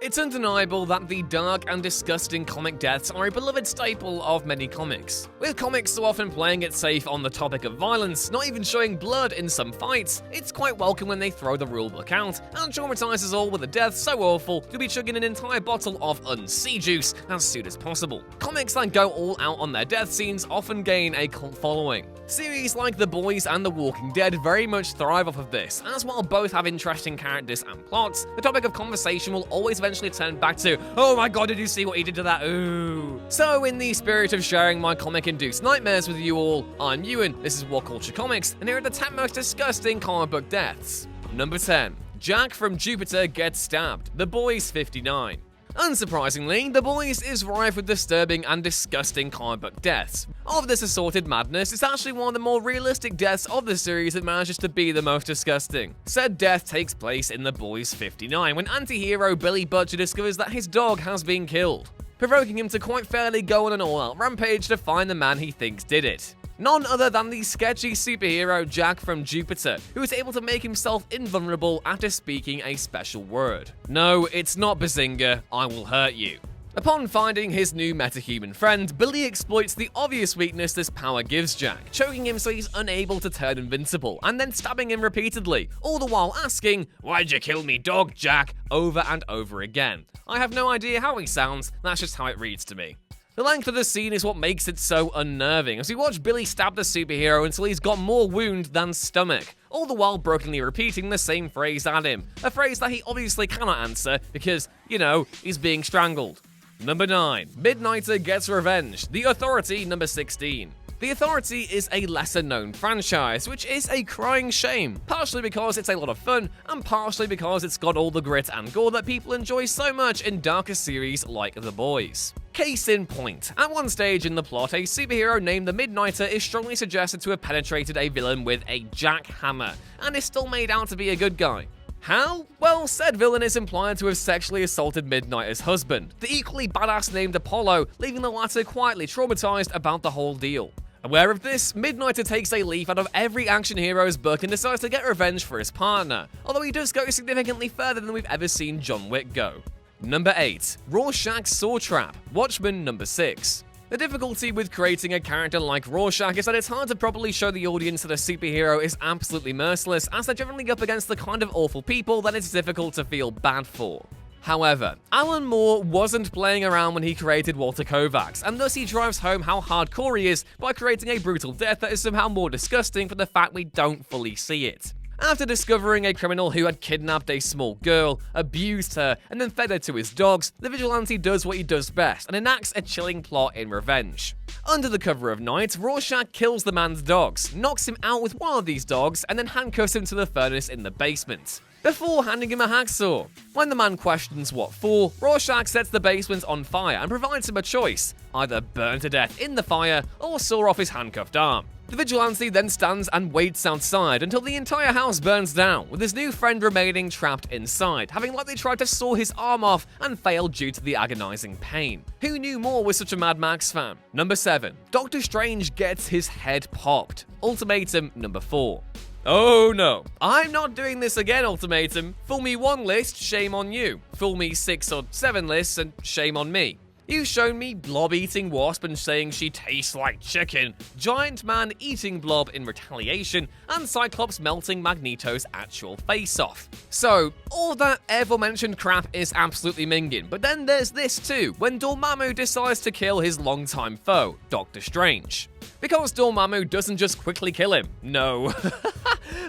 It's undeniable that the dark and disgusting comic deaths are a beloved staple of many comics. With comics so often playing it safe on the topic of violence, not even showing blood in some fights, it's quite welcome when they throw the rulebook out and traumatize us all with a death so awful you'll be chugging an entire bottle of unsea juice as soon as possible. Comics that go all out on their death scenes often gain a cult following. Series like The Boys and The Walking Dead very much thrive off of this, as while both have interesting characters and plots, the topic of conversation will always eventually turn back to, oh my god, did you see what he did to that? Ooh. So in the spirit of sharing my comic-induced nightmares with you all, I'm Ewan, this is What Culture Comics, and here are the 10 most disgusting comic book deaths. Number 10. Jack from Jupiter gets stabbed. The Boys 59. Unsurprisingly, The Boys is rife with disturbing and disgusting comic book deaths. Of this assorted madness, it's actually one of the more realistic deaths of the series that manages to be the most disgusting. Said death takes place in The Boys 59, when anti-hero Billy Butcher discovers that his dog has been killed, provoking him to quite fairly go on an all-out rampage to find the man he thinks did it. None other than the sketchy superhero Jack from Jupiter, who is able to make himself invulnerable after speaking a special word. No, it's not Bazinga, I will hurt you. Upon finding his new metahuman friend, Billy exploits the obvious weakness this power gives Jack, choking him so he's unable to turn invincible, and then stabbing him repeatedly, all the while asking, "Why'd you kill me dog, Jack?" over and over again. I have no idea how he sounds, that's just how it reads to me. The length of the scene is what makes it so unnerving, as we watch Billy stab the superhero until he's got more wound than stomach, all the while brokenly repeating the same phrase at him, a phrase that he obviously cannot answer because, he's being strangled. Number 9. Midnighter gets revenge. The Authority, number 16. The Authority is a lesser-known franchise, which is a crying shame, partially because it's a lot of fun, and partially because it's got all the grit and gore that people enjoy so much in darker series like The Boys. Case in point, at one stage in the plot, a superhero named the Midnighter is strongly suggested to have penetrated a villain with a jackhammer, and is still made out to be a good guy. How? Well, said villain is implied to have sexually assaulted Midnighter's husband, the equally badass named Apollo, leaving the latter quietly traumatized about the whole deal. Aware of this, Midnighter takes a leaf out of every action hero's book and decides to get revenge for his partner, although he does go significantly further than we've ever seen John Wick go. Number 8. Rorschach's Saw Trap. Watchmen, number 6. The difficulty with creating a character like Rorschach is that it's hard to properly show the audience that a superhero is absolutely merciless, as they're generally up against the kind of awful people that it's difficult to feel bad for. However, Alan Moore wasn't playing around when he created Walter Kovacs, and thus he drives home how hardcore he is by creating a brutal death that is somehow more disgusting for the fact we don't fully see it. After discovering a criminal who had kidnapped a small girl, abused her, and then fed her to his dogs, the vigilante does what he does best and enacts a chilling plot in revenge. Under the cover of night, Rorschach kills the man's dogs, knocks him out with one of these dogs, and then handcuffs him to the furnace in the basement, before handing him a hacksaw. When the man questions what for, Rorschach sets the basement on fire and provides him a choice: either burn to death in the fire or saw off his handcuffed arm. The vigilante then stands and waits outside until the entire house burns down, with his new friend remaining trapped inside, having likely tried to saw his arm off and failed due to the agonizing pain. Who knew more was such a Mad Max fan? Number 7. Doctor Strange gets his head popped. Ultimatum, number 4. Oh no, I'm not doing this again, Ultimatum. Fool me 1 list, shame on you. Fool me 6 or 7 lists, and shame on me. You've shown me Blob eating Wasp and saying she tastes like chicken, Giant Man eating Blob in retaliation, and Cyclops melting Magneto's actual face off. So, all that aforementioned crap is absolutely minging, but then there's this too, when Dormammu decides to kill his longtime foe, Doctor Strange. Because Dormammu doesn't just quickly kill him. No.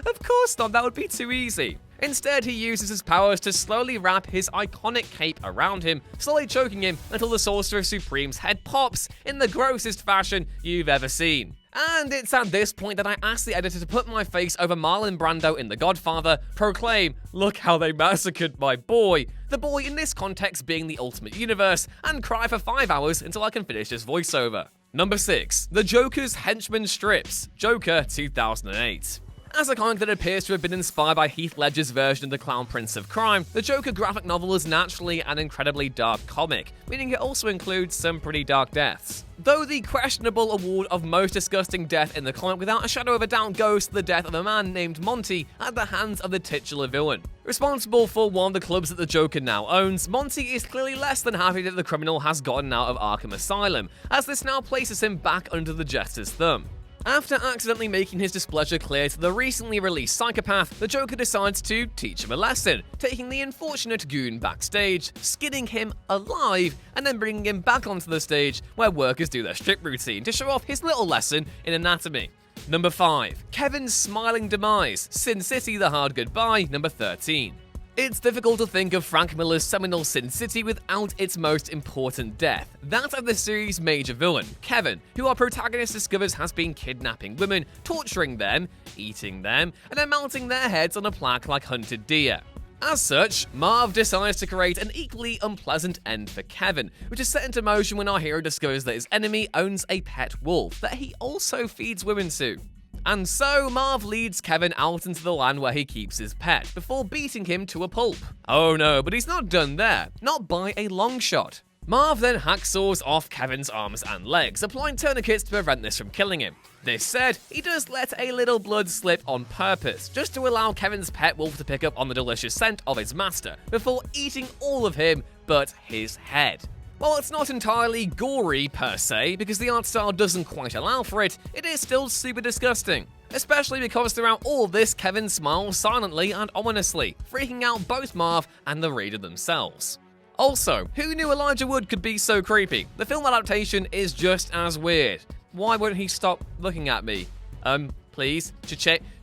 Of course not, that would be too easy. Instead, he uses his powers to slowly wrap his iconic cape around him, slowly choking him until the Sorcerer Supreme's head pops in the grossest fashion you've ever seen. And it's at this point that I ask the editor to put my face over Marlon Brando in The Godfather, proclaim, "Look how they massacred my boy," the boy in this context being the Ultimate Universe, and cry for 5 hours until I can finish this voiceover. Number 6. The Joker's Henchman Strips. Joker 2008. As a comic that appears to have been inspired by Heath Ledger's version of the Clown Prince of Crime, the Joker graphic novel is naturally an incredibly dark comic, meaning it also includes some pretty dark deaths. Though the questionable award of most disgusting death in the comic without a shadow of a doubt goes to the death of a man named Monty at the hands of the titular villain. Responsible for one of the clubs that the Joker now owns, Monty is clearly less than happy that the criminal has gotten out of Arkham Asylum, as this now places him back under the Jester's thumb. After accidentally making his displeasure clear to the recently released psychopath, the Joker decides to teach him a lesson, taking the unfortunate goon backstage, skinning him alive, and then bringing him back onto the stage where workers do their strip routine to show off his little lesson in anatomy. Number 5. Kevin's smiling demise, Sin City: The Hard Goodbye, number 13. It's difficult to think of Frank Miller's seminal Sin City without its most important death, that of the series' major villain, Kevin, who our protagonist discovers has been kidnapping women, torturing them, eating them, and then mounting their heads on a plaque like hunted deer. As such, Marv decides to create an equally unpleasant end for Kevin, which is set into motion when our hero discovers that his enemy owns a pet wolf that he also feeds women to. And so, Marv leads Kevin out into the land where he keeps his pet, before beating him to a pulp. Oh no, but he's not done there, not by a long shot. Marv then hacksaws off Kevin's arms and legs, applying tourniquets to prevent this from killing him. This said, he does let a little blood slip on purpose, just to allow Kevin's pet wolf to pick up on the delicious scent of his master, before eating all of him but his head. While it's not entirely gory per se, because the art style doesn't quite allow for it, it is still super disgusting. Especially because throughout all of this, Kevin smiles silently and ominously, freaking out both Marv and the reader themselves. Also, who knew Elijah Wood could be so creepy? The film adaptation is just as weird. Why won't he stop looking at me? Please,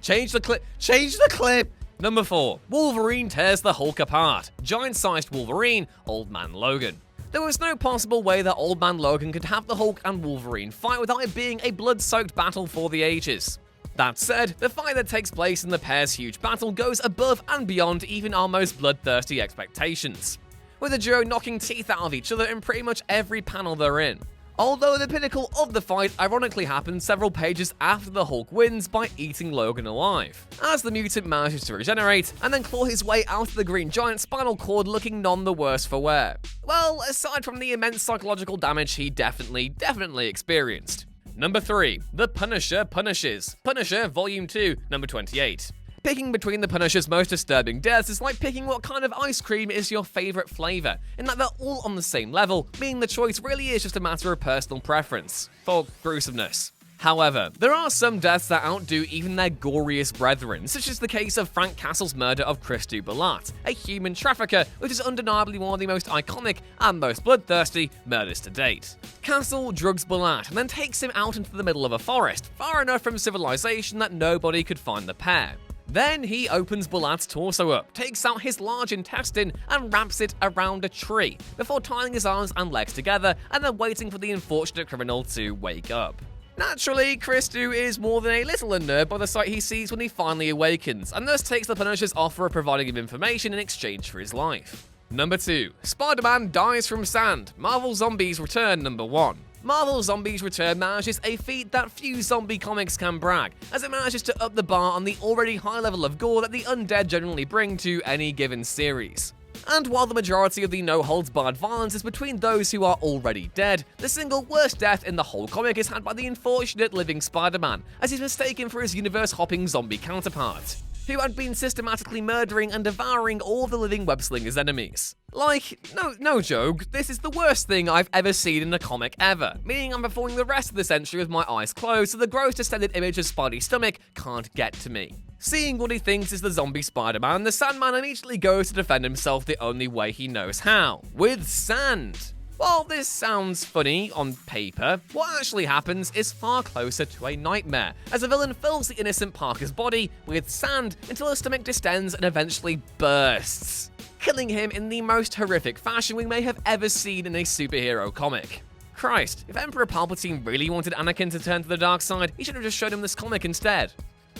change the clip! Number 4. Wolverine tears the Hulk apart. Giant-sized Wolverine, Old Man Logan. There was no possible way that Old Man Logan could have the Hulk and Wolverine fight without it being a blood-soaked battle for the ages. That said, the fight that takes place in the pair's huge battle goes above and beyond even our most bloodthirsty expectations, with the duo knocking teeth out of each other in pretty much every panel they're in. Although the pinnacle of the fight ironically happens several pages after the Hulk wins by eating Logan alive, as the mutant manages to regenerate and then claw his way out of the Green Giant's spinal cord looking none the worse for wear. Well, aside from the immense psychological damage he definitely experienced. Number 3. The Punisher Punishes. Punisher Volume 2, number 28. Picking between the Punisher's most disturbing deaths is like picking what kind of ice cream is your favorite flavor, in that they're all on the same level, meaning the choice really is just a matter of personal preference for gruesomeness. However, there are some deaths that outdo even their goriest brethren, such as the case of Frank Castle's murder of Christou Boulat, a human trafficker, which is undeniably one of the most iconic and most bloodthirsty murders to date. Castle drugs Boulat and then takes him out into the middle of a forest, far enough from civilization that nobody could find the pair. Then he opens Boulat's torso up, takes out his large intestine, and wraps it around a tree, before tying his arms and legs together and then waiting for the unfortunate criminal to wake up. Naturally, Christou is more than a little unnerved by the sight he sees when he finally awakens, and thus takes the Punisher's offer of providing him information in exchange for his life. Number 2. Spider-Man dies from sand. Marvel Zombies Return, number 1. Marvel Zombies Return manages a feat that few zombie comics can brag, as it manages to up the bar on the already high level of gore that the undead generally bring to any given series. And while the majority of the no-holds-barred violence is between those who are already dead, the single worst death in the whole comic is had by the unfortunate living Spider-Man, as he's mistaken for his universe-hopping zombie counterpart, who had been systematically murdering and devouring all the living web-slingers' enemies. Like, no joke, this is the worst thing I've ever seen in a comic ever, meaning I'm performing the rest of the century with my eyes closed so the gross distended image of Spidey's stomach can't get to me. Seeing what he thinks is the zombie Spider-Man, the Sandman immediately goes to defend himself the only way he knows how, with sand. While this sounds funny on paper, what actually happens is far closer to a nightmare, as the villain fills the innocent Parker's body with sand until his stomach distends and eventually bursts, killing him in the most horrific fashion we may have ever seen in a superhero comic. Christ, if Emperor Palpatine really wanted Anakin to turn to the dark side, he should have just showed him this comic instead.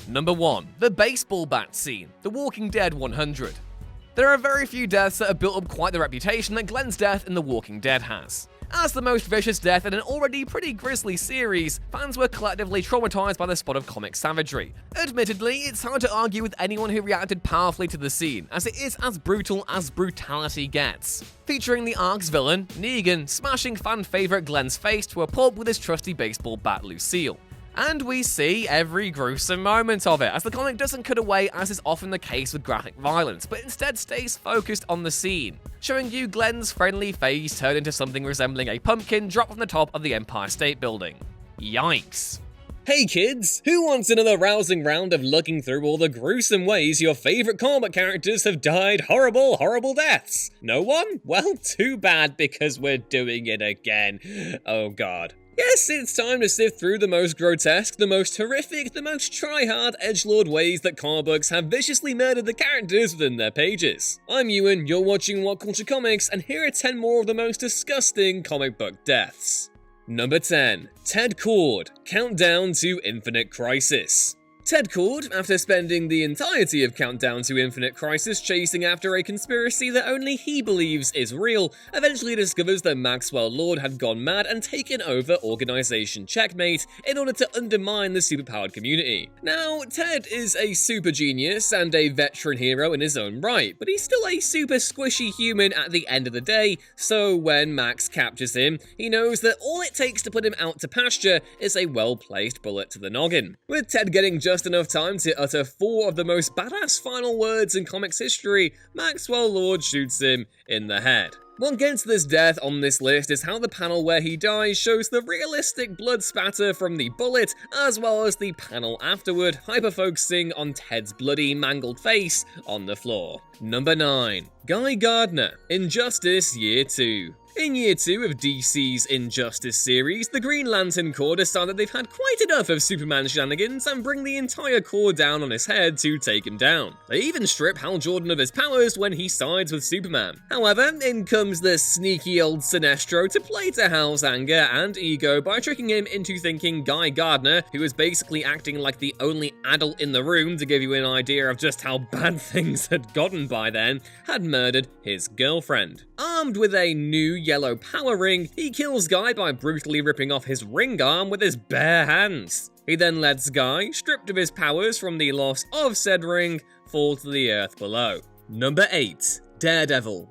Number 1. The baseball bat scene, The Walking Dead 100. There are very few deaths that have built up quite the reputation that Glenn's death in The Walking Dead has. As the most vicious death in an already pretty grisly series, fans were collectively traumatized by the spot of comic savagery. Admittedly, it's hard to argue with anyone who reacted powerfully to the scene, as it is as brutal as brutality gets. Featuring the arc's villain, Negan, smashing fan favorite Glenn's face to a pulp with his trusty baseball bat Lucille. And we see every gruesome moment of it, as the comic doesn't cut away as is often the case with graphic violence, but instead stays focused on the scene, showing you Glenn's friendly face turn into something resembling a pumpkin dropped from the top of the Empire State Building. Yikes. Hey kids, who wants another rousing round of looking through all the gruesome ways your favourite comic characters have died horrible deaths? No one? Well, too bad, because we're doing it again. Oh god. Yes, it's time to sift through the most grotesque, the most horrific, the most try-hard edgelord ways that comic books have viciously murdered the characters within their pages. I'm Ewan, you're watching What Culture Comics, and here are 10 more of the most disgusting comic book deaths. Number 10. Ted Kord, Countdown to Infinite Crisis. Ted Kord, after spending the entirety of Countdown to Infinite Crisis chasing after a conspiracy that only he believes is real, eventually discovers that Maxwell Lord had gone mad and taken over Organization Checkmate in order to undermine the superpowered community. Now, Ted is a super genius and a veteran hero in his own right, but he's still a super squishy human at the end of the day, so when Max captures him, he knows that all it takes to put him out to pasture is a well-placed bullet to the noggin. With Ted getting just enough time to utter 4 of the most badass final words in comics history, Maxwell Lord shoots him in the head. What gets this death on this list is how the panel where he dies shows the realistic blood spatter from the bullet, as well as the panel afterward, hyper-focusing on Ted's bloody, mangled face on the floor. Number 9. Guy Gardner, Injustice Year 2. In Year 2 of DC's Injustice series, the Green Lantern Corps decide that they've had quite enough of Superman shenanigans and bring the entire Corps down on his head to take him down. They even strip Hal Jordan of his powers when he sides with Superman. However, in comes the sneaky old Sinestro to play to Hal's anger and ego by tricking him into thinking Guy Gardner, who is basically acting like the only adult in the room to give you an idea of just how bad things had gotten by then, had murdered his girlfriend. Armed with a new yellow power ring, he kills Guy by brutally ripping off his ring arm with his bare hands. He then lets Guy, stripped of his powers from the loss of said ring, fall to the earth below. Number 8. Daredevil,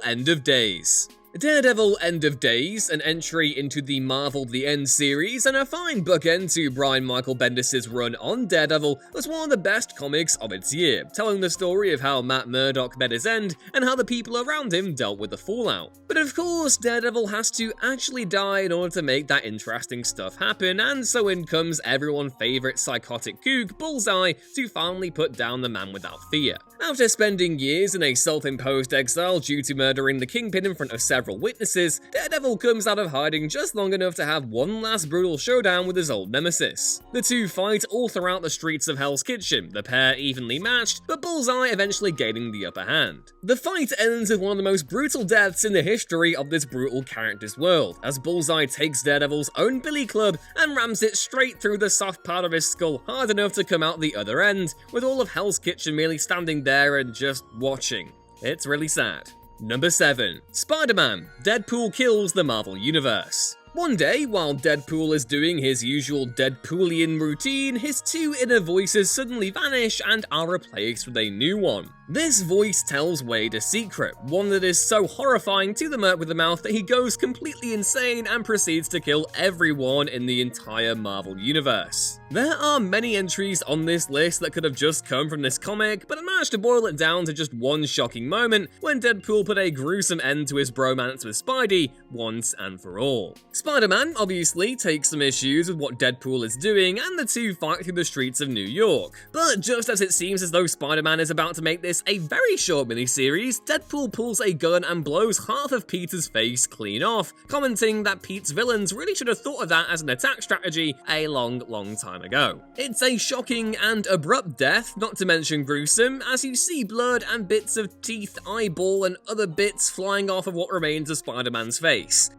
End of Days. Daredevil End of Days, an entry into the Marvel The End series, and a fine bookend to Brian Michael Bendis' run on Daredevil, was one of the best comics of its year, telling the story of how Matt Murdock met his end and how the people around him dealt with the fallout. But of course, Daredevil has to actually die in order to make that interesting stuff happen, and so in comes everyone's favourite psychotic kook, Bullseye, to finally put down the man without fear. After spending years in a self-imposed exile due to murdering the Kingpin in front of several witnesses, Daredevil comes out of hiding just long enough to have one last brutal showdown with his old nemesis. The two fight all throughout the streets of Hell's Kitchen, the pair evenly matched, but Bullseye eventually gaining the upper hand. The fight ends with one of the most brutal deaths in the history of this brutal character's world, as Bullseye takes Daredevil's own billy club and rams it straight through the soft part of his skull hard enough to come out the other end, with all of Hell's Kitchen merely standing there and just watching. It's really sad. Number 7. Spider-Man, Deadpool Kills the Marvel Universe. One day, while Deadpool is doing his usual Deadpoolian routine, his 2 inner voices suddenly vanish and are replaced with a new one. This voice tells Wade a secret, one that is so horrifying to the Merc with the Mouth that he goes completely insane and proceeds to kill everyone in the entire Marvel Universe. There are many entries on this list that could have just come from this comic, but I managed to boil it down to just one shocking moment when Deadpool put a gruesome end to his bromance with Spidey once and for all. Spider-Man obviously takes some issues with what Deadpool is doing, and the two fight through the streets of New York. But just as it seems as though Spider-Man is about to make this a very short miniseries, Deadpool pulls a gun and blows half of Peter's face clean off, commenting that Pete's villains really should have thought of that as an attack strategy a long time ago. It's a shocking and abrupt death, not to mention gruesome, as you see blood and bits of teeth, eyeball, and other bits flying off of what remains of Spider-Man's face.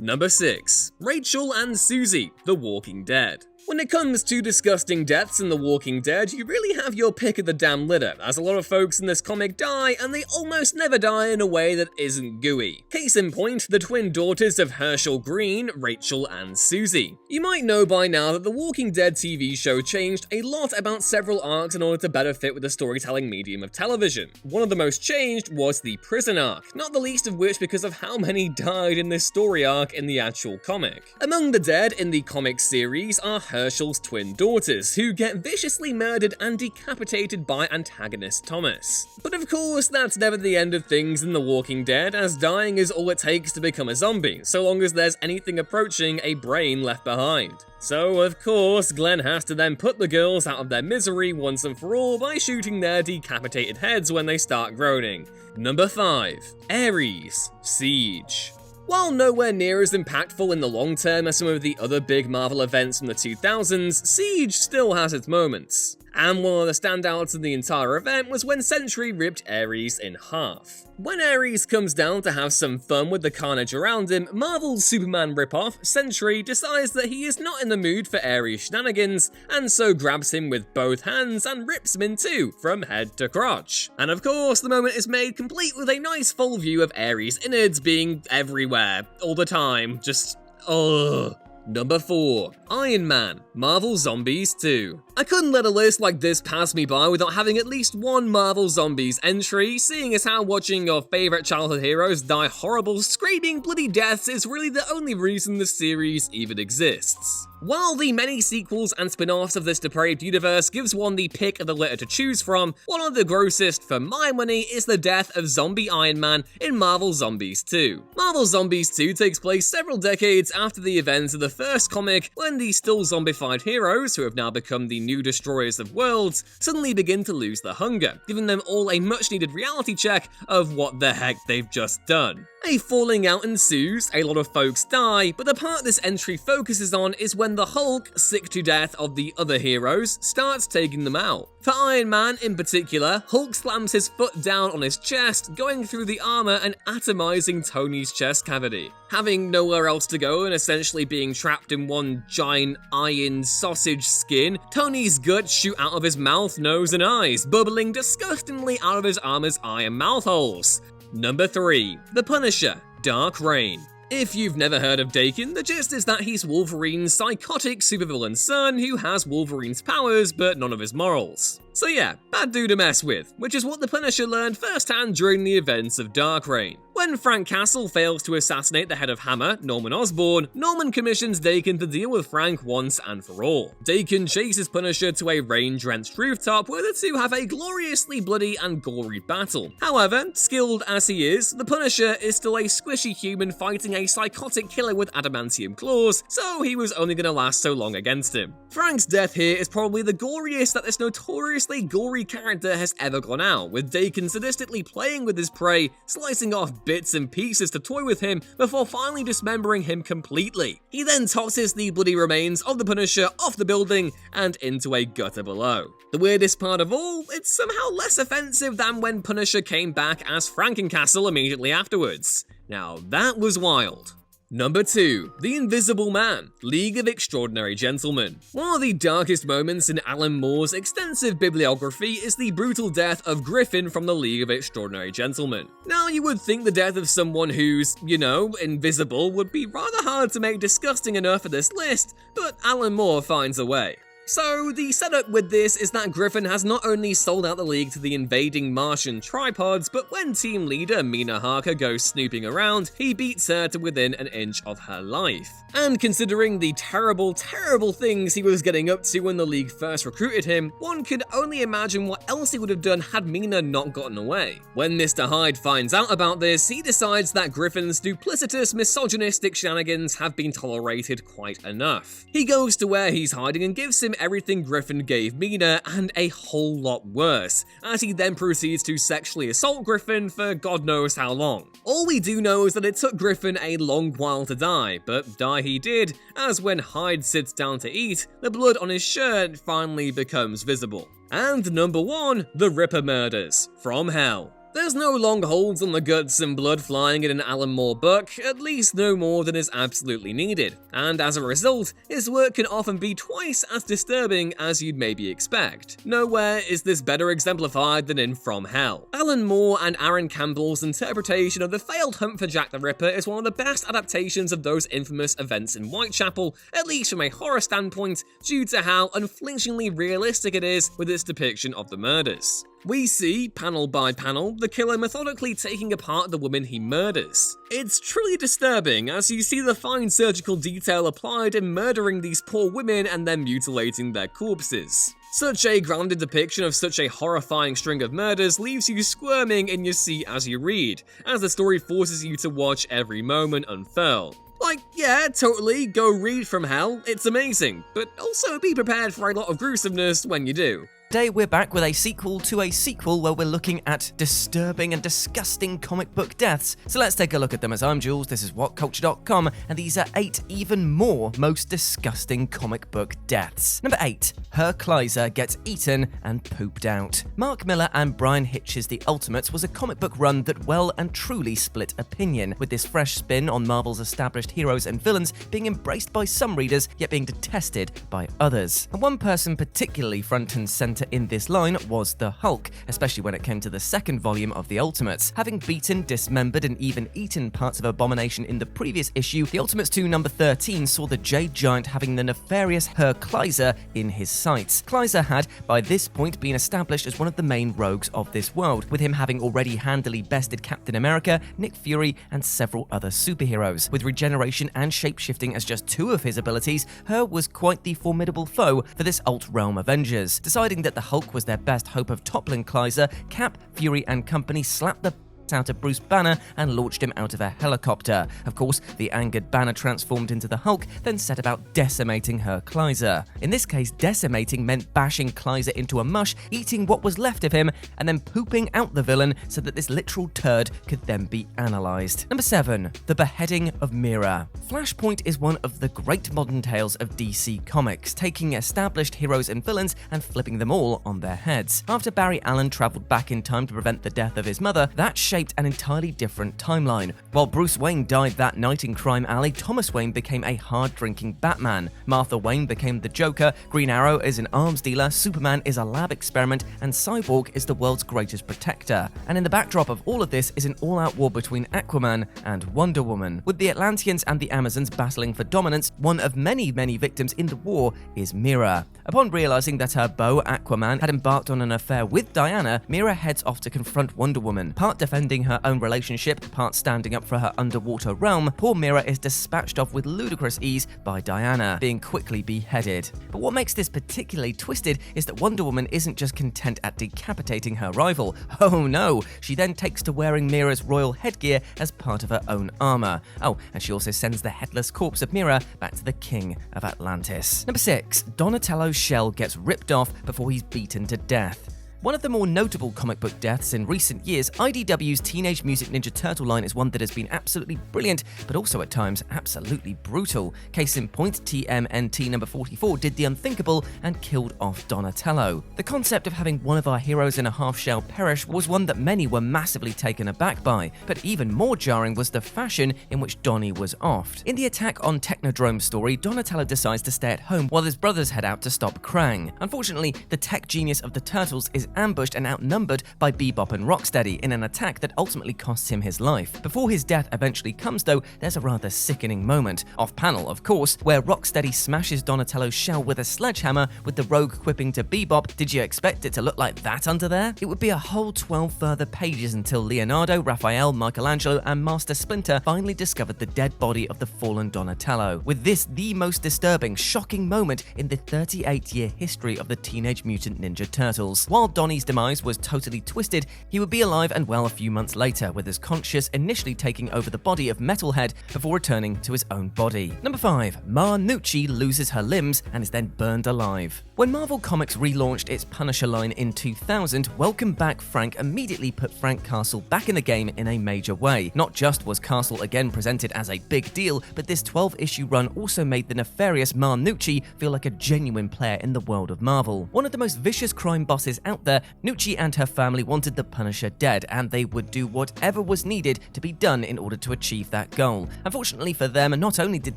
Number 6. Rachel and Susie, The Walking Dead. When it comes to disgusting deaths in The Walking Dead, you really have your pick of the damn litter, as a lot of folks in this comic die, and they almost never die in a way that isn't gooey. Case in point, the twin daughters of Herschel Green, Rachel and Susie. You might know by now that The Walking Dead TV show changed a lot about several arcs in order to better fit with the storytelling medium of television. One of the most changed was the prison arc, not the least of which because of how many died in this story arc in the actual comic. Among the dead in the comic series are Herschel's twin daughters, who get viciously murdered and decapitated by antagonist Thomas. But of course, that's never the end of things in The Walking Dead, as dying is all it takes to become a zombie, so long as there's anything approaching a brain left behind. So, of course, Glenn has to then put the girls out of their misery once and for all by shooting their decapitated heads when they start groaning. Number 5. Ares, Siege. While nowhere near as impactful in the long term as some of the other big Marvel events from the 2000s, Siege still has its moments. And one of the standouts of the entire event was when Sentry ripped Ares in half. When Ares comes down to have some fun with the carnage around him, Marvel's Superman ripoff, Sentry, decides that he is not in the mood for Ares shenanigans, and so grabs him with both hands and rips him in two, from head to crotch. And of course, the moment is made complete with a nice full view of Ares' innards being everywhere, all the time, just ugh. Number 4. Iron Man, Marvel Zombies 2. I couldn't let a list like this pass me by without having at least one Marvel Zombies entry, seeing as how watching your favourite childhood heroes die horrible, screaming bloody deaths is really the only reason the series even exists. While the many sequels and spin-offs of this depraved universe gives one the pick of the litter to choose from, one of the grossest for my money is the death of Zombie Iron Man in Marvel Zombies 2. Marvel Zombies 2 takes place several decades after the events of the first comic, when the still zombified heroes, who have now become the new destroyers of worlds, suddenly begin to lose their hunger, giving them all a much-needed reality check of what the heck they've just done. A falling out ensues, a lot of folks die, but the part this entry focuses on is when the Hulk, sick to death of the other heroes, starts taking them out. For Iron Man in particular, Hulk slams his foot down on his chest, going through the armor and atomizing Tony's chest cavity. Having nowhere else to go and essentially being trapped in one giant iron sausage skin, Tony's guts shoot out of his mouth, nose and eyes, bubbling disgustingly out of his armor's iron mouth holes. Number 3. The Punisher, Dark Reign. If you've never heard of Daken, the gist is that he's Wolverine's psychotic supervillain son who has Wolverine's powers but none of his morals. So yeah, bad dude to mess with, which is what the Punisher learned firsthand during the events of Dark Reign. When Frank Castle fails to assassinate the head of Hammer, Norman Osborn, Norman commissions Daken to deal with Frank once and for all. Daken chases Punisher to a rain-drenched rooftop where the two have a gloriously bloody and gory battle. However, skilled as he is, the Punisher is still a squishy human fighting a psychotic killer with adamantium claws, so he was only going to last so long against him. Frank's death here is probably the goriest that this notoriously gory character has ever gone out, with Daken sadistically playing with his prey, slicing off bits and pieces to toy with him before finally dismembering him completely. He then tosses the bloody remains of the Punisher off the building and into a gutter below. The weirdest part of all, it's somehow less offensive than when Punisher came back as Frankencastle immediately afterwards. Now that was wild. Number 2. The Invisible Man, League of Extraordinary Gentlemen. One of the darkest moments in Alan Moore's extensive bibliography is the brutal death of Griffin from the League of Extraordinary Gentlemen. Now, you would think the death of someone who's, invisible would be rather hard to make disgusting enough for this list, but Alan Moore finds a way. So, the setup with this is that Griffin has not only sold out the League to the invading Martian tripods, but when team leader Mina Harker goes snooping around, he beats her to within an inch of her life. And considering the terrible, terrible things he was getting up to when the League first recruited him, one could only imagine what else he would have done had Mina not gotten away. When Mr. Hyde finds out about this, he decides that Griffin's duplicitous, misogynistic shenanigans have been tolerated quite enough. He goes to where he's hiding and gives him everything Griffin gave Mina, and a whole lot worse, as he then proceeds to sexually assault Griffin for God knows how long. All we do know is that it took Griffin a long while to die, but die he did, as when Hyde sits down to eat, the blood on his shirt finally becomes visible. And number 1, the Ripper Murders, From Hell. There's no long holds on the guts and blood flying in an Alan Moore book, at least no more than is absolutely needed, and as a result, his work can often be twice as disturbing as you'd maybe expect. Nowhere is this better exemplified than in From Hell. Alan Moore and Aaron Campbell's interpretation of the failed hunt for Jack the Ripper is one of the best adaptations of those infamous events in Whitechapel, at least from a horror standpoint, due to how unflinchingly realistic it is with its depiction of the murders. We see, panel by panel, the killer methodically taking apart the woman he murders. It's truly disturbing as you see the fine surgical detail applied in murdering these poor women and then mutilating their corpses. Such a grounded depiction of such a horrifying string of murders leaves you squirming in your seat as you read, as the story forces you to watch every moment unfurl. Like, yeah, totally, go read From Hell, it's amazing, but also be prepared for a lot of gruesomeness when you do. Today we're back with a sequel to a sequel where we're looking at disturbing and disgusting comic book deaths. So let's take a look at them. As I'm Jules, this is WhatCulture.com, and these are 8 even more most disgusting comic book deaths. Number 8. Herr Kleiser gets eaten and pooped out. Mark Millar and Brian Hitch's The Ultimates was a comic book run that well and truly split opinion, with this fresh spin on Marvel's established heroes and villains being embraced by some readers, yet being detested by others. And one person particularly front and center in this line was the Hulk, especially when it came to the second volume of The Ultimates. Having beaten, dismembered, and even eaten parts of Abomination in the previous issue, The Ultimates 2 number 13 saw the Jade Giant having the nefarious Herr Kleiser in his sights. Kleiser had, by this point, been established as one of the main rogues of this world, with him having already handily bested Captain America, Nick Fury, and several other superheroes. With regeneration and shapeshifting as just 2 of his abilities, Herr was quite the formidable foe for this Alt-Realm Avengers. Deciding that the Hulk was their best hope of toppling Kleiser, Cap, Fury, and company slapped the out of Bruce Banner and launched him out of a helicopter. Of course, the angered Banner transformed into the Hulk, then set about decimating Herr Kleiser. In this case, decimating meant bashing Kleiser into a mush, eating what was left of him, and then pooping out the villain so that this literal turd could then be analysed. Number 7. The Beheading of Mera. Flashpoint is one of the great modern tales of DC Comics, taking established heroes and villains and flipping them all on their heads. After Barry Allen travelled back in time to prevent the death of his mother, that shaped an entirely different timeline. While Bruce Wayne died that night in Crime Alley, Thomas Wayne became a hard-drinking Batman. Martha Wayne became the Joker, Green Arrow is an arms dealer, Superman is a lab experiment, and Cyborg is the world's greatest protector. And in the backdrop of all of this is an all-out war between Aquaman and Wonder Woman. With the Atlanteans and the Amazons battling for dominance, one of many victims in the war is Mera. Upon realizing that her beau, Aquaman, had embarked on an affair with Diana, Mera heads off to confront Wonder Woman. Part defending her own relationship, part standing up for her underwater realm, poor Mera is dispatched off with ludicrous ease by Diana, being quickly beheaded. But what makes this particularly twisted is that Wonder Woman isn't just content at decapitating her rival. Oh no, she then takes to wearing Mera's royal headgear as part of her own armor. Oh, and she also sends the headless corpse of Mera back to the King of Atlantis. Number 6. Donatello's shell gets ripped off before he's beaten to death. One of the more notable comic book deaths in recent years, IDW's Teenage Mutant Ninja Turtle line is one that has been absolutely brilliant, but also at times absolutely brutal. Case in point, TMNT number 44 did the unthinkable and killed off Donatello. The concept of having one of our heroes in a half-shell perish was one that many were massively taken aback by, but even more jarring was the fashion in which Donnie was offed. In the Attack on Technodrome story, Donatello decides to stay at home while his brothers head out to stop Krang. Unfortunately, the tech genius of the Turtles is ambushed and outnumbered by Bebop and Rocksteady in an attack that ultimately costs him his life. Before his death eventually comes though, there's a rather sickening moment, off-panel of course, where Rocksteady smashes Donatello's shell with a sledgehammer, with the rogue quipping to Bebop, "Did you expect it to look like that under there?" It would be a whole 12 further pages until Leonardo, Raphael, Michelangelo, and Master Splinter finally discovered the dead body of the fallen Donatello. With this the most disturbing, shocking moment in the 38-year history of the Teenage Mutant Ninja Turtles. While Donnie's demise was totally twisted, he would be alive and well a few months later, with his conscious initially taking over the body of Metalhead before returning to his own body. Number 5. Ma Nucci loses her limbs and is then burned alive. When Marvel Comics relaunched its Punisher line in 2000, Welcome Back Frank immediately put Frank Castle back in the game in a major way. Not just was Castle again presented as a big deal, but this 12-issue run also made the nefarious Nucci feel like a genuine player in the world of Marvel. One of the most vicious crime bosses out there, Nucci and her family wanted the Punisher dead, and they would do whatever was needed to be done in order to achieve that goal. Unfortunately for them, not only did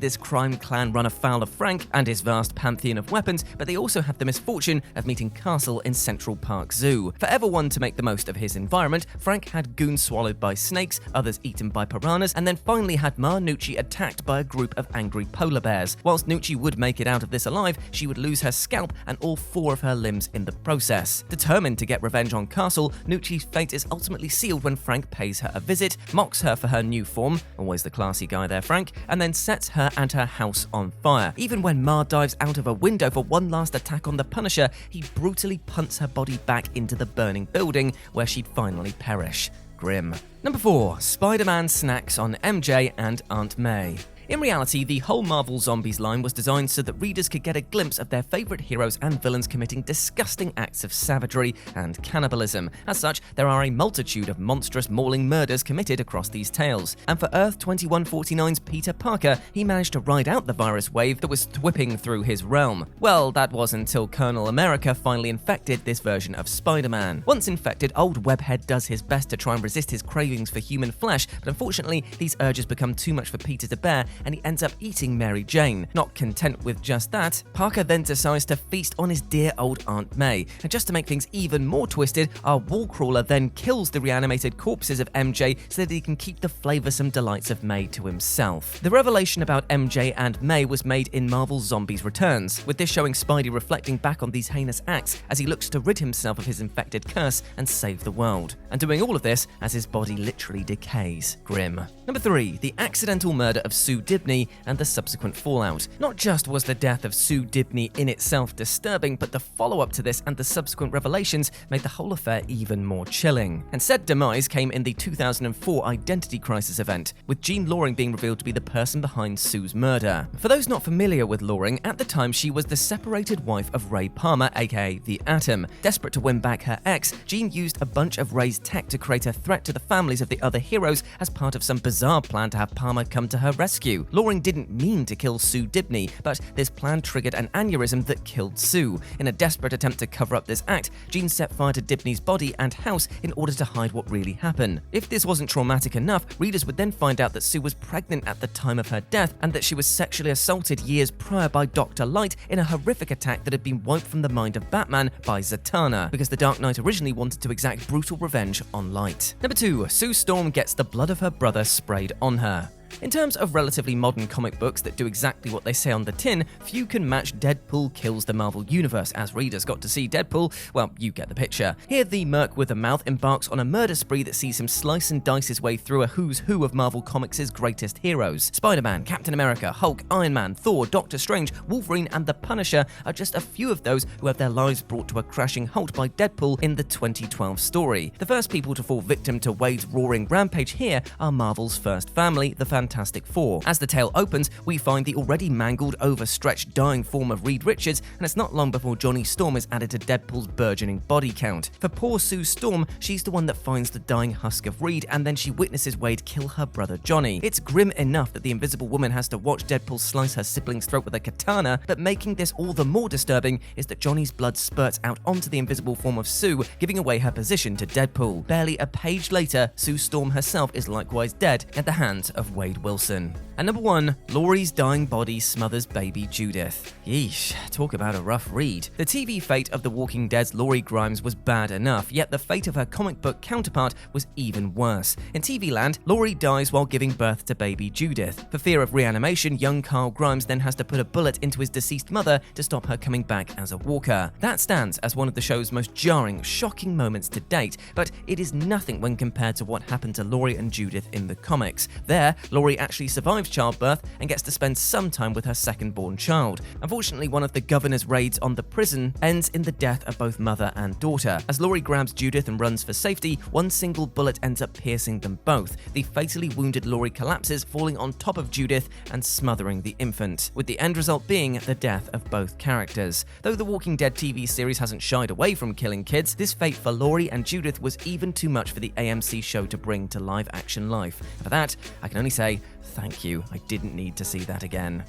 this crime clan run afoul of Frank and his vast pantheon of weapons, but they also had the misfortune of meeting Castle in Central Park Zoo. Forever one to make the most of his environment, Frank had goons swallowed by snakes, others eaten by piranhas, and then finally had Nucci attacked by a group of angry polar bears. Whilst Nucci would make it out of this alive, she would lose her scalp and all 4 of her limbs in the process. Determined to get revenge on Castle, Nucci's fate is ultimately sealed when Frank pays her a visit, mocks her for her new form, always the classy guy there Frank, and then sets her and her house on fire. Even when Ma dives out of a window for one last attack on the Punisher, he brutally punts her body back into the burning building where she'd finally perish. Grim. Number 4. Spider-Man snacks on MJ and Aunt May. In reality, the whole Marvel Zombies line was designed so that readers could get a glimpse of their favorite heroes and villains committing disgusting acts of savagery and cannibalism. As such, there are a multitude of monstrous mauling murders committed across these tales. And for Earth 2149's Peter Parker, he managed to ride out the virus wave that was whipping through his realm. Well, that was until Colonel America finally infected this version of Spider-Man. Once infected, old Webhead does his best to try and resist his cravings for human flesh, but unfortunately, these urges become too much for Peter to bear, and he ends up eating Mary Jane. Not content with just that, Parker then decides to feast on his dear old Aunt May. And just to make things even more twisted, our Wallcrawler then kills the reanimated corpses of MJ so that he can keep the flavoursome delights of May to himself. The revelation about MJ and May was made in Marvel's Zombies Returns, with this showing Spidey reflecting back on these heinous acts as he looks to rid himself of his infected curse and save the world. And doing all of this as his body literally decays. Grim. Number 3. The accidental murder of Sue Dibney and the subsequent fallout. Not just was the death of Sue Dibney in itself disturbing, but the follow-up to this and the subsequent revelations made the whole affair even more chilling. And said demise came in the 2004 Identity Crisis event, with Jean Loring being revealed to be the person behind Sue's murder. For those not familiar with Loring, at the time she was the separated wife of Ray Palmer, aka the Atom. Desperate to win back her ex, Jean used a bunch of Ray's tech to create a threat to the families of the other heroes as part of some bizarre plan to have Palmer come to her rescue. Loring didn't mean to kill Sue Dibney, but this plan triggered an aneurysm that killed Sue. In a desperate attempt to cover up this act, Jean set fire to Dibney's body and house in order to hide what really happened. If this wasn't traumatic enough, readers would then find out that Sue was pregnant at the time of her death and that she was sexually assaulted years prior by Dr. Light in a horrific attack that had been wiped from the mind of Batman by Zatanna, because the Dark Knight originally wanted to exact brutal revenge on Light. Number 2. Sue Storm gets the blood of her brother sprayed on her. In terms of relatively modern comic books that do exactly what they say on the tin, few can match Deadpool Kills the Marvel Universe. As readers got to see Deadpool, well, you get the picture. Here, the merc with a mouth embarks on a murder spree that sees him slice and dice his way through a who's who of Marvel Comics' greatest heroes. Spider-Man, Captain America, Hulk, Iron Man, Thor, Doctor Strange, Wolverine, and the Punisher are just a few of those who have their lives brought to a crashing halt by Deadpool in the 2012 story. The first people to fall victim to Wade's roaring rampage here are Marvel's first family, the Fantastic Four. As the tale opens, we find the already mangled, overstretched, dying form of Reed Richards, and it's not long before Johnny Storm is added to Deadpool's burgeoning body count. For poor Sue Storm, she's the one that finds the dying husk of Reed, and then she witnesses Wade kill her brother Johnny. It's grim enough that the Invisible Woman has to watch Deadpool slice her sibling's throat with a katana, but making this all the more disturbing is that Johnny's blood spurts out onto the invisible form of Sue, giving away her position to Deadpool. Barely a page later, Sue Storm herself is likewise dead at the hands of Wade Wilson. And number 1, Laurie's dying body smothers baby Judith. Yeesh, talk about a rough read. The TV fate of The Walking Dead's Laurie Grimes was bad enough, yet the fate of her comic book counterpart was even worse. In TV land, Laurie dies while giving birth to baby Judith. For fear of reanimation, young Carl Grimes then has to put a bullet into his deceased mother to stop her coming back as a walker. That stands as one of the show's most jarring, shocking moments to date, but it is nothing when compared to what happened to Laurie and Judith in the comics. There, Laurie Laurie actually survives childbirth and gets to spend some time with her second-born child. Unfortunately, one of the governor's raids on the prison ends in the death of both mother and daughter. As Laurie grabs Judith and runs for safety, one single bullet ends up piercing them both. The fatally wounded Laurie collapses, falling on top of Judith and smothering the infant, with the end result being the death of both characters. Though the Walking Dead TV series hasn't shied away from killing kids, this fate for Laurie and Judith was even too much for the AMC show to bring to live-action life. And for that, I can only say, thank you. I didn't need to see that again. And